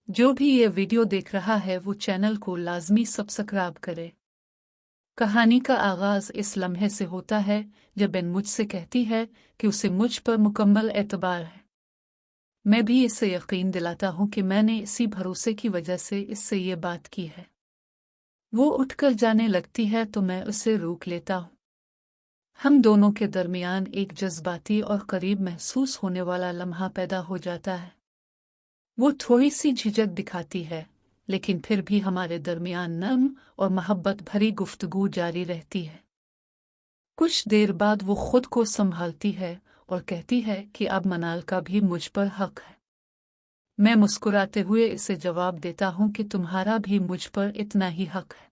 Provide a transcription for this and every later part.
जो भी ये वीडियो देख रहा है वो चैनल को लाजमी सब्सक्राइब करे। कहानी का आगाज इस लम्हे से होता है जब बेन मुझसे कहती है कि उसे मुझ पर मुकम्मल एतबार है। मैं भी इसे यकीन दिलाता हूँ कि मैंने इसी भरोसे की वजह से इससे ये बात की है। वो उठकर जाने लगती है तो मैं उसे रोक लेता हूँ। हम दोनों के दरमियान एक जज्बाती और करीब महसूस होने वाला लम्हा पैदा हो जाता है। वो थोड़ी सी झिझक दिखाती है, लेकिन फिर भी हमारे दरमियान नर्म और मोहब्बत भरी गुफ्तगू जारी रहती है। कुछ देर बाद वो खुद को संभालती है और कहती है कि अब मनाल का भी मुझ पर हक है। मैं मुस्कुराते हुए इसे जवाब देता हूँ कि तुम्हारा भी मुझ पर इतना ही हक है।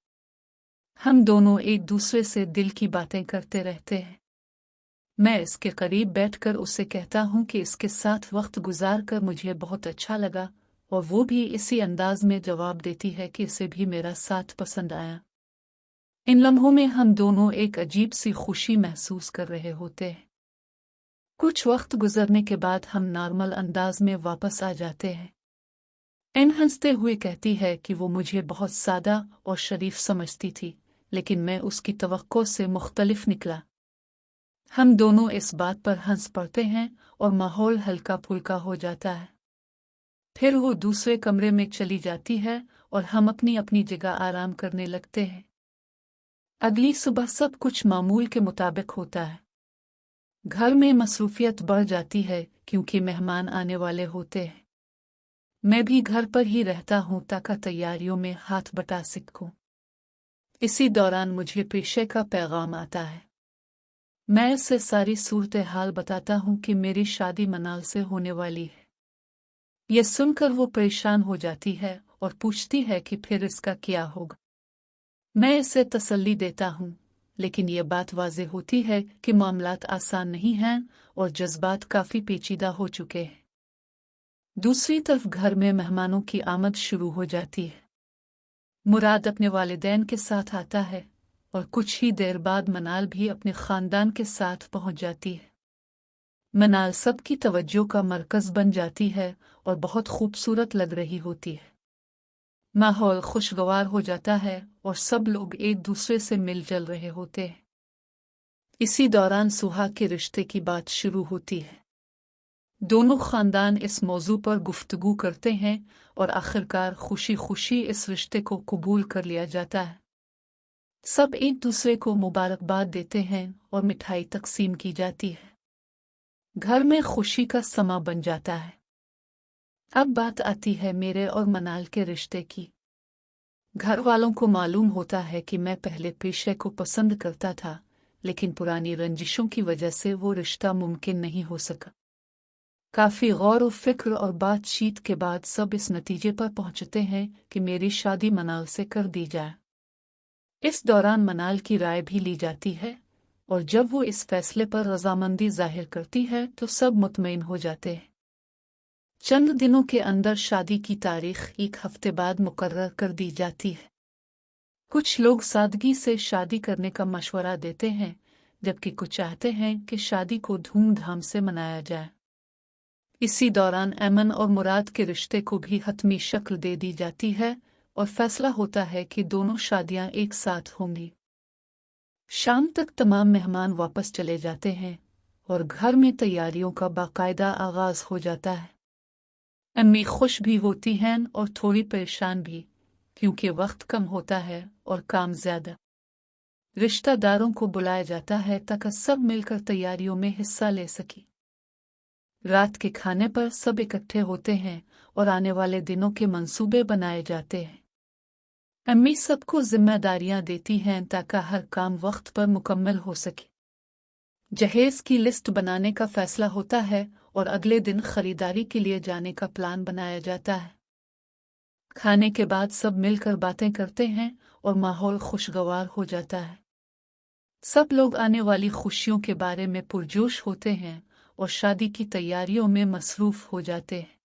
हम दोनों एक दूसरे से दिल की बातें करते रहते हैं। मैं इसके करीब बैठकर उसे कहता हूँ कि इसके साथ वक्त गुजार कर मुझे बहुत अच्छा लगा, और वो भी इसी अंदाज में जवाब देती है कि इसे भी मेरा साथ पसंद आया। इन लम्हों में हम दोनों एक अजीब सी खुशी महसूस कर रहे होते हैं। कुछ वक्त गुजरने के बाद हम नॉर्मल अंदाज में वापस आ जाते हैं। एन हंसते हुए कहती है कि वो मुझे बहुत सादा और शरीफ समझती थी, लेकिन मैं उसकी तवक्को से मुख्तलिफ निकला। हम दोनों इस बात पर हंस पड़ते हैं और माहौल हल्का फुल्का हो जाता है। फिर वो दूसरे कमरे में चली जाती है और हम अपनी अपनी जगह आराम करने लगते हैं। अगली सुबह सब कुछ मामूल के मुताबिक होता है। घर में मसरूफियत बढ़ जाती है क्योंकि मेहमान आने वाले होते हैं। मैं भी घर पर ही रहता हूँ ताकि तैयारियों में हाथ बटा सकूं। इसी दौरान मुझे पेशे का पैगाम आता है। मैं इसे सारी सूरत हाल बताता हूँ कि मेरी शादी मनाल से होने वाली है। यह सुनकर वो परेशान हो जाती है और पूछती है कि फिर इसका क्या होगा। मैं इसे तसल्ली देता हूँ, लेकिन यह बात वाज़ेह होती है कि मामलात आसान नहीं हैं और जज्बात काफ़ी पेचीदा हो चुके हैं। दूसरी तरफ घर में मेहमानों की आमद शुरू हो जाती है। मुराद अपने वालिदैन के साथ आता है और कुछ ही देर बाद मनाल भी अपने ख़ानदान के साथ पहुंच जाती है। मनाल सबकी तवज्जो का मरकज़ बन जाती है और बहुत खूबसूरत लग रही होती है। माहौल खुशगवार हो जाता है और सब लोग एक दूसरे से मिलजुल रहे होते हैं। इसी दौरान सुहाग के रिश्ते की बात शुरू होती है। दोनों ख़ानदान इस मौजू पर गुफ्तगू करते हैं और आखिरकार खुशी खुशी इस रिश्ते को कबूल कर लिया जाता है। सब एक दूसरे को मुबारकबाद देते हैं और मिठाई तकसीम की जाती है। घर में खुशी का समा बन जाता है। अब बात आती है मेरे और मनाल के रिश्ते की। घर वालों को मालूम होता है कि मैं पहले पेशे को पसंद करता था, लेकिन पुरानी रंजिशों की वजह से वो रिश्ता मुमकिन नहीं हो सका। काफ़ी गौर व फिक्र और बातचीत के बाद सब इस नतीजे पर पहुंचते हैं कि मेरी शादी मनाल से कर दी जाए। इस दौरान मनाल की राय भी ली जाती है, और जब वो इस फैसले पर रजामंदी जाहिर करती है तो सब मुतमईन हो जाते हैं। चंद दिनों के अंदर शादी की तारीख एक हफ्ते बाद मुकर्रर कर दी जाती है। कुछ लोग सादगी से शादी करने का मशवरा देते हैं, जबकि कुछ चाहते हैं कि शादी को धूमधाम से मनाया जाए। इसी दौरान अमन और मुराद के रिश्ते को भी हतमी शक्ल दे दी जाती है और फैसला होता है कि दोनों शादियां एक साथ होंगी। शाम तक तमाम मेहमान वापस चले जाते हैं और घर में तैयारियों का बाकायदा आगाज हो जाता है। अम्मी खुश भी होती हैं और थोड़ी परेशान भी, क्योंकि वक्त कम होता है और काम ज्यादा। रिश्तेदारों को बुलाया जाता है ताकि सब मिलकर तैयारियों में हिस्सा ले सकें। रात के खाने पर सब इकट्ठे होते हैं और आने वाले दिनों के मंसूबे बनाए जाते हैं। अम्मी सबको जिम्मेदारियां देती हैं ताकि हर काम वक्त पर मुकम्मल हो सके। जहेज की लिस्ट बनाने का फैसला होता है और अगले दिन खरीदारी के लिए जाने का प्लान बनाया जाता है। खाने के बाद सब मिलकर बातें करते हैं और माहौल खुशगवार हो जाता है। सब लोग आने वाली खुशियों के बारे में पुरजोश होते हैं और शादी की तैयारियों में मसरूफ हो जाते हैं।